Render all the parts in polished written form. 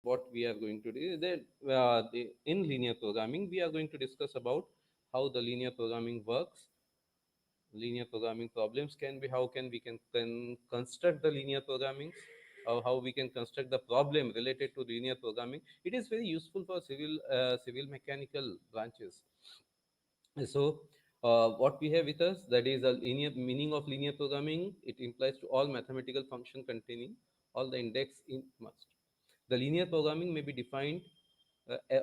what we are going to do is that in linear programming, we are going to discuss about how the linear programming works, linear programming problems can be, how can construct the linear programming, or how we can construct the problem related to linear programming. It is very useful for civil mechanical branches. So what we have with us, that is a linear meaning of linear programming. It implies to all mathematical function containing all the index in must. The linear programming may be defined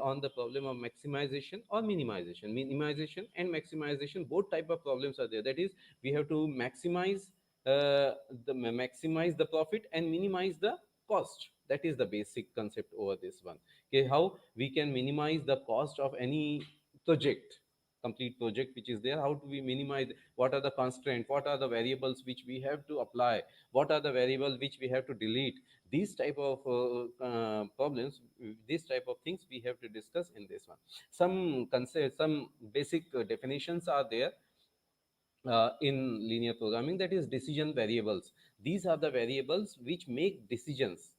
on the problem of maximization or minimization. Minimization and maximization, both type of problems are there. That is, we have to maximize the profit and minimize the cost. That is the basic concept over this one. Okay, how we can minimize the cost of any project, complete project which is there. How do we minimize? What are the constraints? What are the variables which we have to apply? What are the variables which we have to delete? These type of problems, these type of things we have to discuss in this one. Some concepts, some basic definitions are there in linear programming, that is decision variables. These are the variables which make decisions.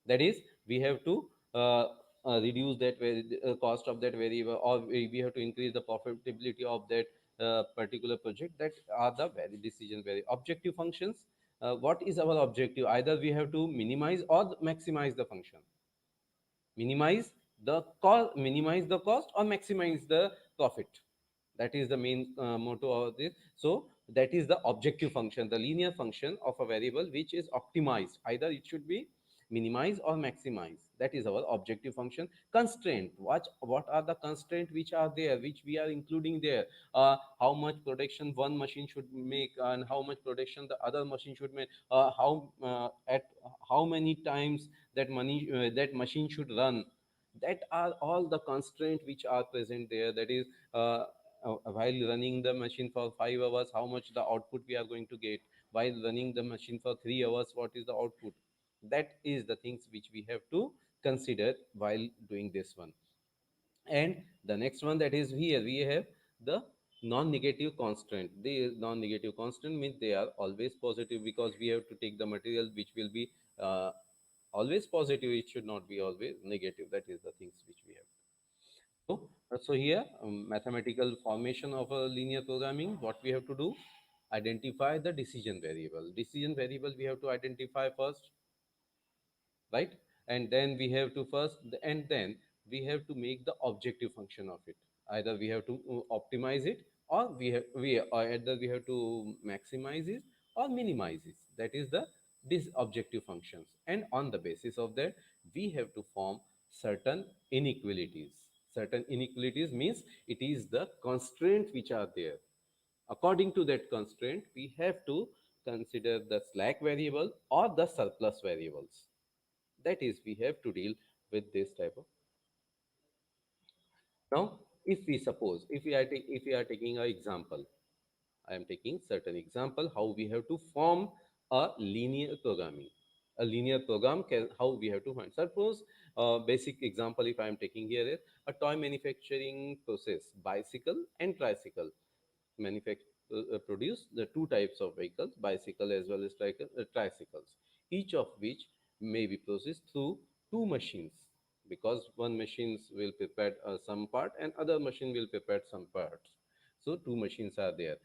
That is, we have to reduce that cost of that variable, or we have to increase the profitability of that particular project. That are the very decision, very objective functions. What is our objective? Either we have to minimize or maximize the function, minimize the cost or maximize the profit. That is the main motto of this. So that is the objective function, the linear function of a variable which is optimized. Either it should be minimize or maximize. That is our objective function. Constraint, what are the constraints which are there, which we are including there? How much production one machine should make, and how much production the other machine should make, how at how many times that machine should run. That are all the constraints which are present there. That is, while running the machine for 5 hours, how much the output we are going to get. While running the machine for 3 hours, what is the output? That is the things which we have to consider while doing this one. And the next one, that is, here we have the non-negative constant. The non-negative constant means they are always positive, because we have to take the material which will be always positive. It should not be always negative. That is the things which we have. So here, mathematical formation of a linear programming, what we have to do, identify the decision variable. Decision variable we have to identify first, right? And then we have to and then we have to make the objective function of it. Either we have to optimize it, or either we have to maximize it or minimize it. That is the these objective functions. And on the basis of that, we have to form certain inequalities. Certain inequalities means it is the constraint which are there. According to that constraint, we have to consider the slack variable or the surplus variables. That is, we have to deal with this type of. Now, if we suppose, if we are taking an example, I am taking certain example how we have to form a linear programming. A linear program can, how we have to find. Suppose basic example if I am taking here is a toy manufacturing process, bicycle and tricycle. Produce the two types of vehicles, bicycle as well as tricycles, each of which may be processed through two machines, because one machines will prepare some part and other machine will prepare some parts. So two machines are there.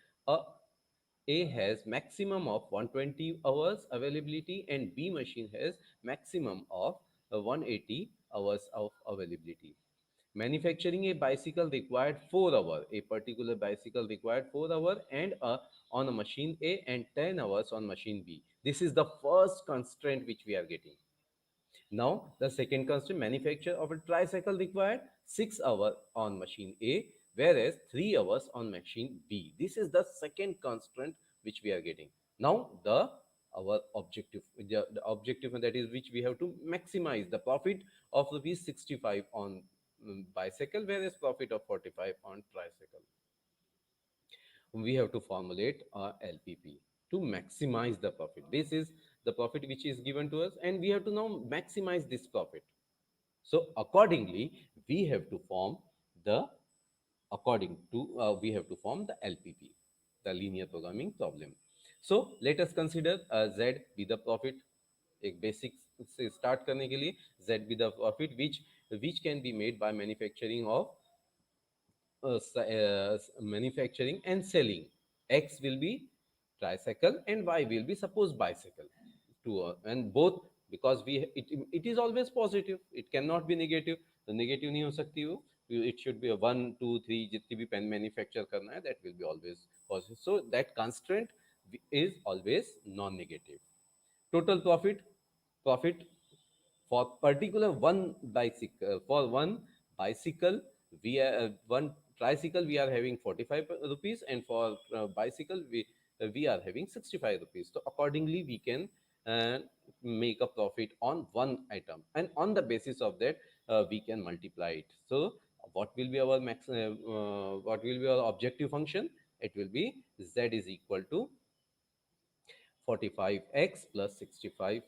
A has maximum of 120 hours availability, and B machine has maximum of 180 hours of availability. Manufacturing a bicycle required 4 hours. A particular bicycle required 4 hours and on a machine A, and 10 hours on machine B. This is the first constraint which we are getting. Now, the second constraint, manufacture of a tricycle required 6 hours on machine A, whereas 3 hours on machine B. This is the second constraint which we are getting. Now, our objective, the objective, that is which we have to maximize the profit of rupees 65 on bicycle, whereas profit of 45 on tricycle. We have to formulate a LPP to maximize the profit. This is the profit which is given to us, and we have to now maximize this profit. So accordingly, we have to form the we have to form the LPP, the linear programming problem. So let us consider Z be the profit, a basic से start करने के लिए, Z be the profit which can be made by manufacturing of manufacturing and selling. X will be tricycle and Y will be suppose bicycle. And both, because it is always positive. It cannot be negative. The negative नहीं हो सकती वो. It should be a 1 2 3 जितनी भी pen manufacture करना है, that will be always positive. So that constraint is always non-negative. Total profit for particular one bicycle, for one bicycle we are one tricycle we are having 45 rupees, and for bicycle we are having 65 rupees. So accordingly we can uh, make a profit on one item, and on the basis of that we can multiply it. So what will be our what will be our objective function? It will be Z is equal to 45x plus 65,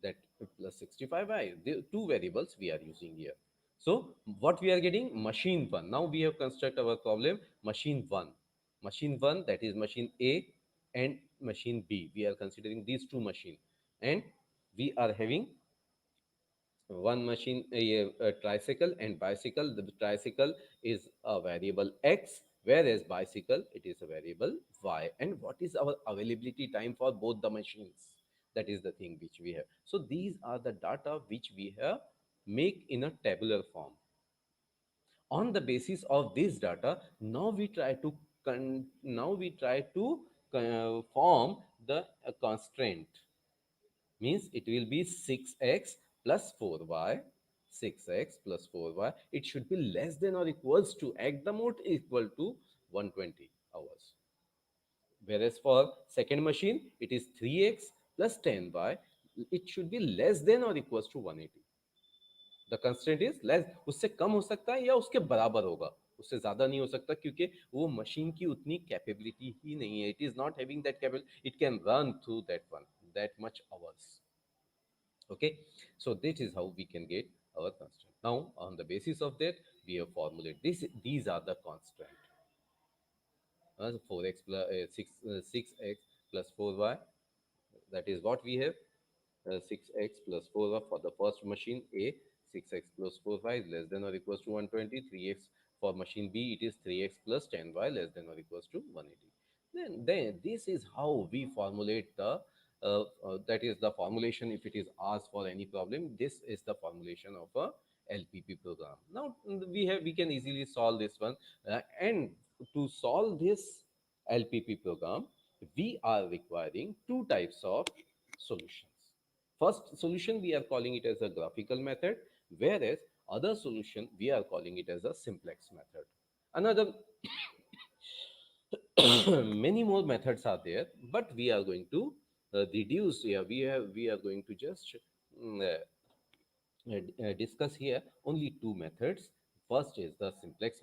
that plus 65y, the two variables we are using here. So what we are getting? Machine 1. Now we have construct our problem machine 1. Machine 1, that is machine A and machine B. We are considering these two machine, and we are having one machine, a tricycle and bicycle. The tricycle is a variable x, whereas bicycle it is a variable y. And what is our availability time for both the machines? That is the thing which we have. So these are the data which we have make in a tabular form. On the basis of this data, now we try to form the constraint. Means it will be 6x plus 4y. 6x plus 4y, it should be less than or equals to, at the most equal to 120 hours. Whereas for second machine it is 3x plus 10y, it should be less than or equals to 180. The constraint is less, उससे कम हो सकता है या उसके बराबर होगा, उससे ज्यादा नहीं हो सकता, क्योंकि वो मशीन की उतनी कैपेबिलिटी ही नहीं है. It is not having that capability, it can run through that one that much hours. Okay, so this is how we can get our constraint. Now on the basis of that we have formulated this. These are the constraint. 4x plus 6x plus 4y, that is what we have. 6x plus 4y for the first machine A. 6x plus 4y is less than or equals to 120. 3x for machine B, it is 3x plus 10y less than or equals to 180. Then this is how we formulate the that is the formulation. If it is asked for any problem, this is the formulation of a LPP program. Now we can easily solve this one, and to solve this LPP program, we are requiring two types of solutions. First solution we are calling it as a graphical method, whereas other solution we are calling it as a simplex method. Another many more methods are there, but we are going to reduce here. We are going to just discuss here only two methods. First is the simplex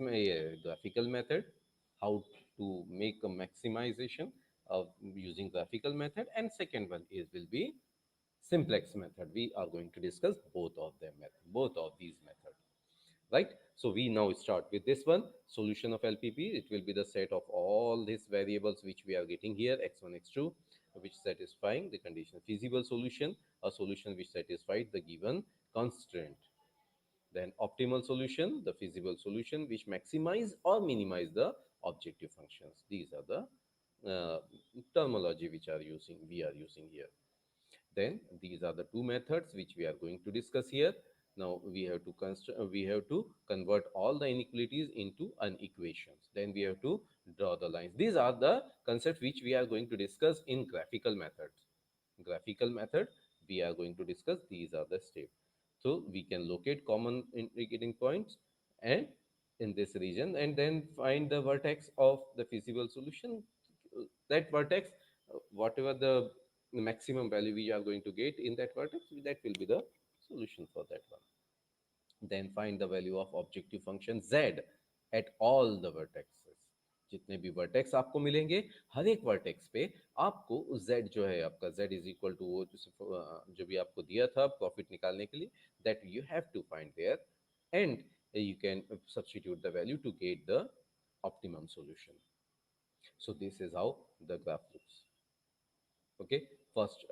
graphical method, how to make a maximization of using graphical method, and second one is will be simplex method. We are going to discuss both of them, both of these methods, right? So we now start with this one, solution of LPP. It will be the set of all these variables which we are getting here, x1 x2, which satisfying the condition. Feasible solution, a solution which satisfied the given constraint. Then optimal solution, the feasible solution which maximize or minimize the objective functions. These are the terminology which we are using here. Then these are the two methods which we are going to discuss here. Now we have to convert all the inequalities into an equations. Then we have to draw the lines. These are the concepts which we are going to discuss in graphical methods. Graphical method we are going to discuss. These are the steps. So we can locate common integrating points and in this region, and then find the vertex of the feasible solution. That vertex, whatever the maximum value we are going to get in that vertex, that will be the solution for that one. Then find the value of objective function z at all the vertexes. जितने भी vertex आपको मिलेंगे, हर एक vertex पे आपको z जो है आपका z इज इक्वल टू वो जो भी आपको दिया था प्रॉफिट निकालने के लिए, that you have to find there, and you can substitute the value to get the optimum solution. So this is how the graph looks. Okay, first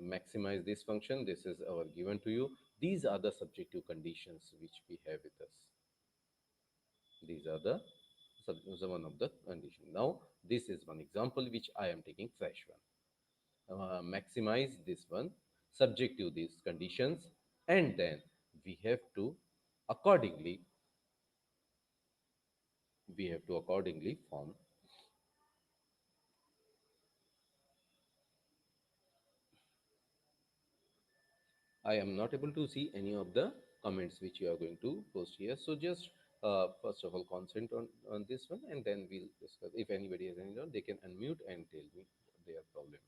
maximize this function. This is our given to you. These are the subjective conditions which we have with us. These are the one of the condition. Now this is one example which I am taking fresh one. Maximize this one subject to these conditions, and then we have to accordingly form. I am not able to see any of the comments which you are going to post here. So just first of all, concentrate on this one, and then we'll discuss. If anybody has any doubt, they can unmute and tell me their problem.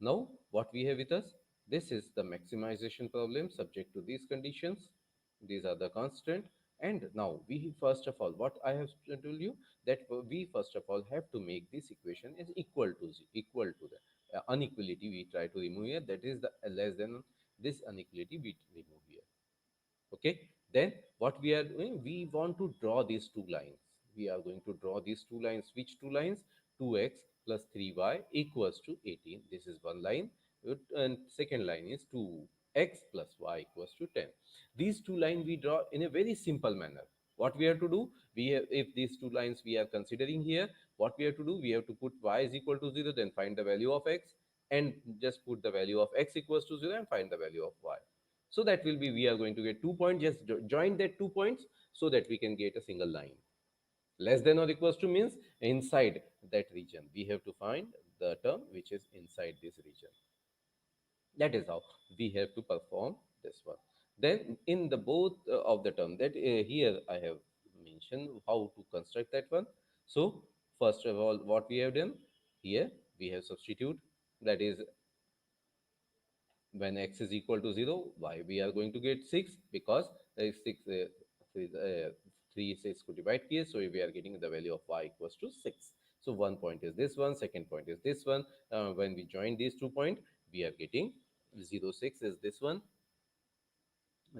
Now, what we have with us, this is the maximization problem subject to these conditions. These are the constant. And now we first of all, what I have told you, that we first of all have to make this equation is equal to the inequality we try to remove here. That is the less than this inequality we remove here. Okay, then what we are doing, we want to draw these two lines. We are going to draw these two lines. Which two lines? 2x plus 3y equals to 18. This is one line. And second line is 2x plus y equals to 10. These two lines we draw in a very simple manner. What we have to do, we have, if these two lines we are considering here, what we have to do, we have to put y is equal to 0, then find the value of x, and just put the value of x equals to 0 and find the value of y. So that will be, we are going to get 2 points. Just join that 2 points so that we can get a single line. Less than or equals to means inside that region. We have to find the term which is inside this region. That is how we have to perform this one. Then in the both of the term, that here I have mentioned how to construct that one. So first of all, what we have done here, we have substitute, that is when x is equal to 0, why we are going to get 6, because there is 6 3 6 could divide here, so we are getting the value of y equals to 6. So one point is this one, second point is this one. When we join these 2 points, we are getting 0 6 is this one,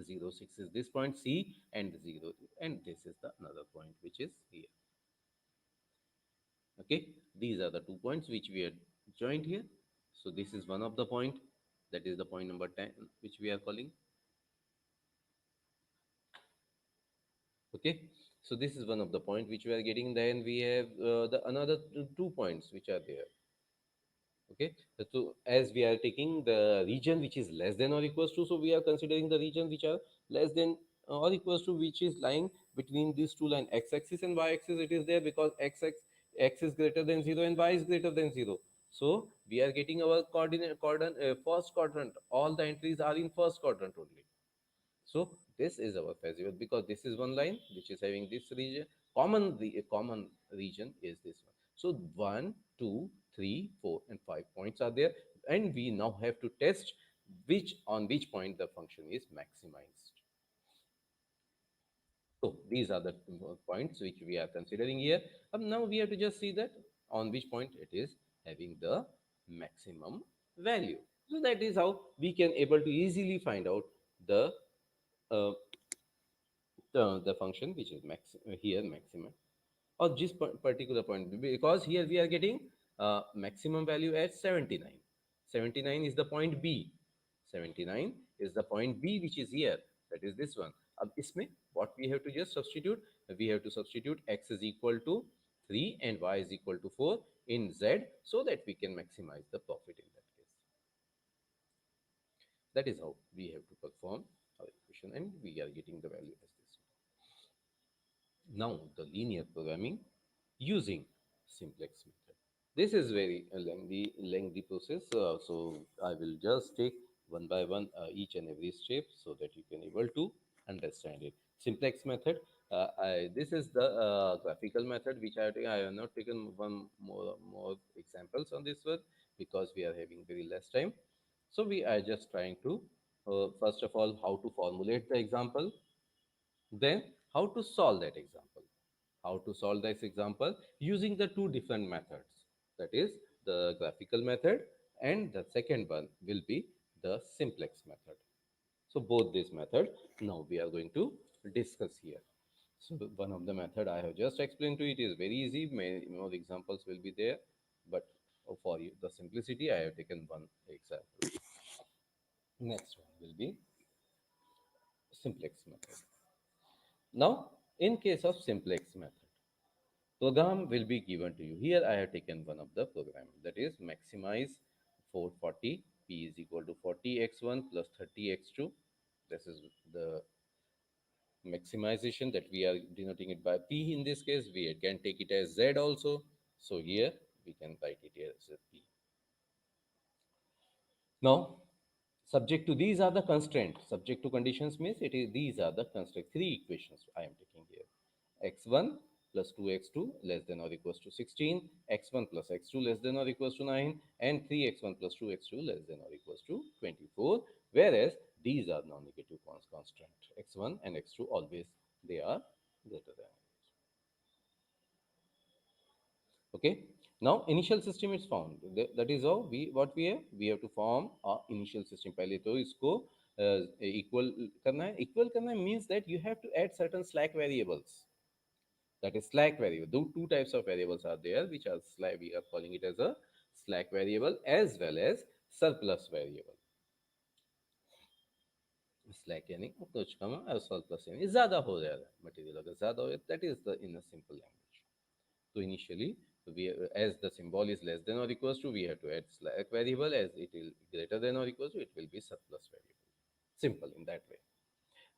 0 6 is this point c, and 0, and this is the another point which is here. Okay, these are the 2 points which we had joined here. So this is one of the point, that is the point number 10 which we are calling. Okay, so this is one of the point which we are getting. Then we have the another 2 points which are there. Okay, so as we are taking the region which is less than or equals to, so we are considering the region which are less than or equals to, which is lying between these two lines, x-axis and y-axis. It is there because x is greater than 0 and y is greater than 0. So we are getting our first quadrant. All the entries are in first quadrant only. So this is our festival because this is one line which is having this region. Common region is this one. So 1, 2, 3, 4, and 5 points are there, and we now have to test which point the function is maximized. So these are the points which we are considering here. Now we have to just see that on which point it is having the maximum value. So that is how we can able to easily find out the uh, the function which is here maximum, or this particular point, because here we are getting maximum value at 79. 79 is the point b. 79 is the point b which is here, that is this one. अब इसमें what we have to just substitute, we have to substitute x is equal to 3 and y is equal to 4 in z, so that we can maximize the profit in that case. That is how we have to perform our equation, and we are getting the value as this. Now, the linear programming using simplex method. This is very lengthy process. So I will just take one by one each and every step so that you can able to understand it. Simplex method. This is the graphical method which I have not taken one more examples on this one because we are having very less time. So we are just trying to first of all how to formulate the example, then how to solve that example. How to solve this example using the two different methods. That is the graphical method, and the second one will be the simplex method. So both these methods now we are going to discuss here. So one of the method I have just explained to you, it is very easy. Many more examples will be there, but for you, the simplicity, I have taken one example. Next one will be simplex method. Now, in case of simplex method, program will be given to you. Here I have taken one of the program, that is maximize 440 p is equal to 40x1 plus 30x2. This is the maximization that we are denoting it by p. In this case we can take it as z also, so here we can write it here as a p. Now, subject to these are the constraints. Subject to conditions means it is these are the constraints. Three equations I am taking here. X1 plus 2x2 less than or equals to 16, x1 plus x2 less than or equals to 9, and 3x1 plus 2x2 less than or equals to 24. Whereas these are non-negative constant. X1 and x2 always they are greater than. Okay. Now initial system is found. That is how we have to form a initial system. पहले तो इसको equal करना है. Equal करना means that you have to add certain slack variables. That is slack variable. Two types of variables are there, which are slack. We are calling it as a slack variable as well as surplus variable. Slack यानी कुछ कम है और surplus यानी ज़्यादा हो जाएगा. Material अगर ज़्यादा हो, that is the in a simple language. So initially, we as the symbol is less than or equals to, we have to add slack variable. As it is greater than or equals to, it will be surplus variable. Simple in that way.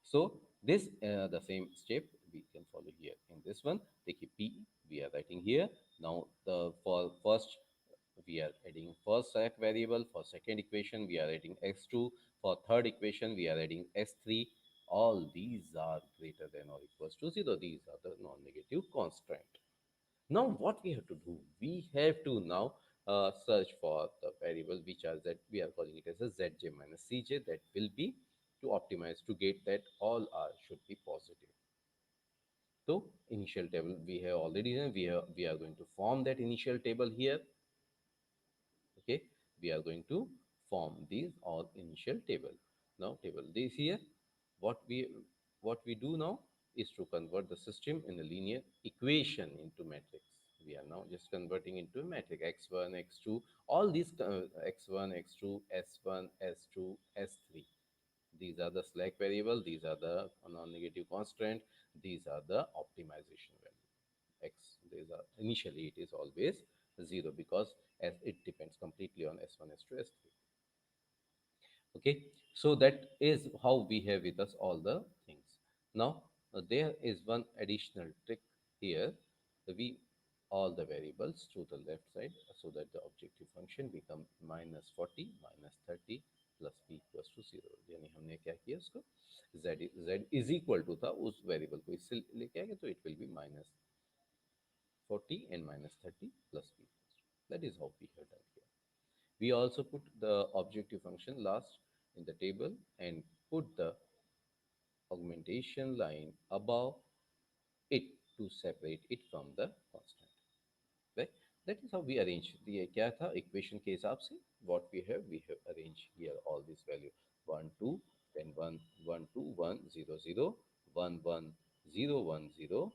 So this the same step we can follow here in this one. Take a p. We are writing here. Now the for first we are adding first slack variable. For second equation we are adding x2. For third equation we are adding s3. All these are greater than or equals to 0. These are the non-negative constant. Now, what we have to do? We have to now search for the variable which are that we are calling it as a zj minus cj, that will be to optimize to get that all r should be positive. So, initial table we have already done. We are going to form that initial table here. Okay, we are going to form these all initial table. Now, table this here. What we what we do now is to convert the system in a linear equation into matrix. We are now just converting into a matrix x1, x2, all these x1, x2, s1, s2, s3. These are the slack variable, these are the non-negative constant, these are the optimization value. X, these are initially it is always 0 because as it depends completely on s1, s2, s3. Okay, so that is how we have with us all the things. Now there is one additional trick here. We all the variables to the left side so that the objective function become minus 40 minus 30 plus p equals to 0. यानी हमने क्या किया उसको z is equal to था उस variable को इससे लेके आएंगे तो it will be minus 40 and minus 30 plus p. That is how we have done here. We also put the objective function last in the table and put the augmentation line above it to separate it from the constant. Right? That is how we arrange the क्या था equation के हिसाब से what we have arranged here all these value 1 2 then 1 1 2 1 0 0 1 1 0 1 0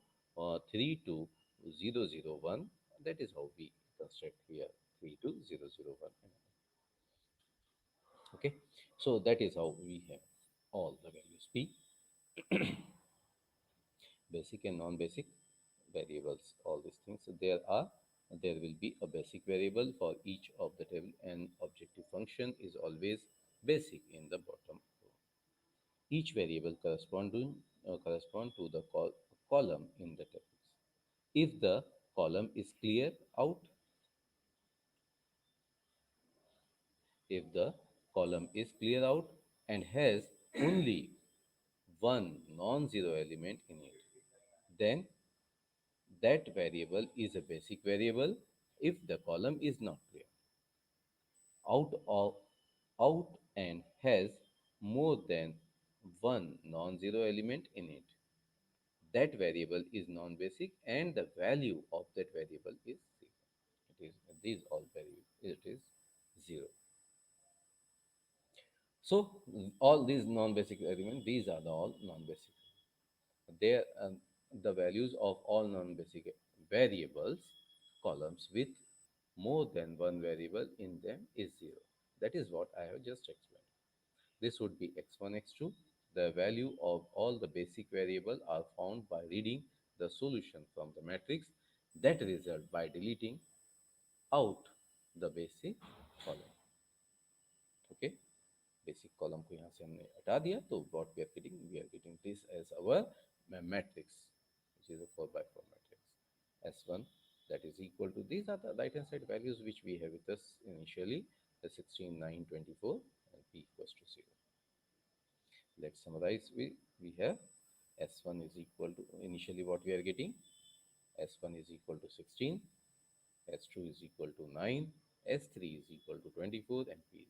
3 2 0 0 1. That is how we construct here 3 2 0 0 1. Okay, so that is how we have all the values p, basic and non-basic variables, all these things. So there will be a basic variable for each of the table, and objective function is always basic in the bottom row. Each variable correspond to the column in the tables. If the column is clear out, if the column is clear out and has only one non-zero element in it, then that variable is a basic variable. If the column is not clear out of out and has more than one non-zero element in it, that variable is non-basic and the value of that variable is zero. It is these all variables. It is zero. So all these non-basic elements, these are the all non-basic. There the values of all non-basic variables columns with more than one variable in them is 0. That is what I have just explained. This would be x1, x2. The value of all the basic variables are found by reading the solution from the matrix. That result by deleting out the basic column. Okay, basic column को यहाँ से हमने हटा दिया तो what we are getting this as our matrix, which is a 4 by 4 matrix S1, that is equal to, these are the right hand side values which we have with us initially, the 16, 9, 24, and p equals to 0. Let's summarize. We have S1 is equal to, initially what we are getting, S1 is equal to 16, S2 is equal to 9, S3 is equal to 24, and P.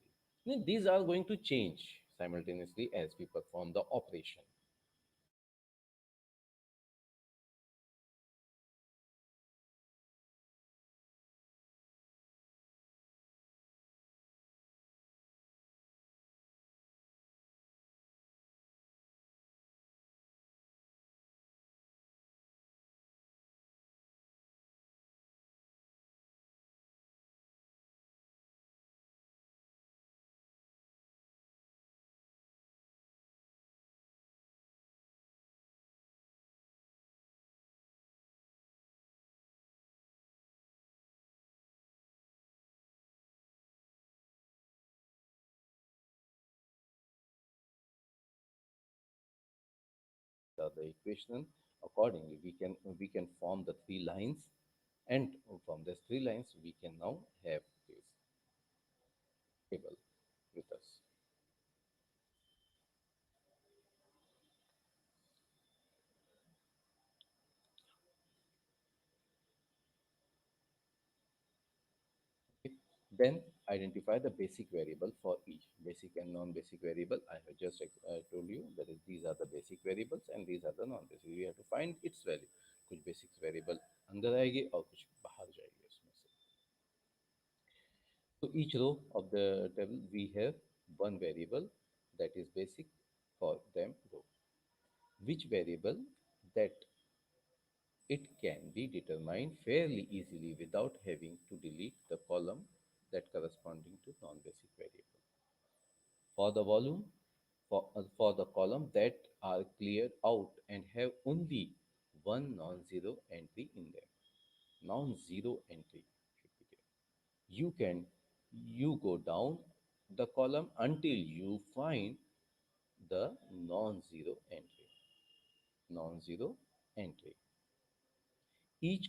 Now, these are going to change simultaneously as we perform the operation. The equation accordingly, we can form the three lines, and from these three lines we can now have this table with us. Okay. Then identify the basic variable for each basic and non-basic variable. I have just told you that is, these are the basic variables and these are the non-basic. We have to find its value. कुछ basic variable अंदर आएगी और कुछ बाहर जाएगी उसमें से. So each row of the table we have one variable that is basic for them row. Which variable that it can be determined fairly easily without having to delete the column that corresponding to non-basic variable. For the volume, for the column that are cleared out and have only one non-zero entry in them. Non-zero entry should be there. You go down the column until you find the non-zero entry. Non-zero entry. Each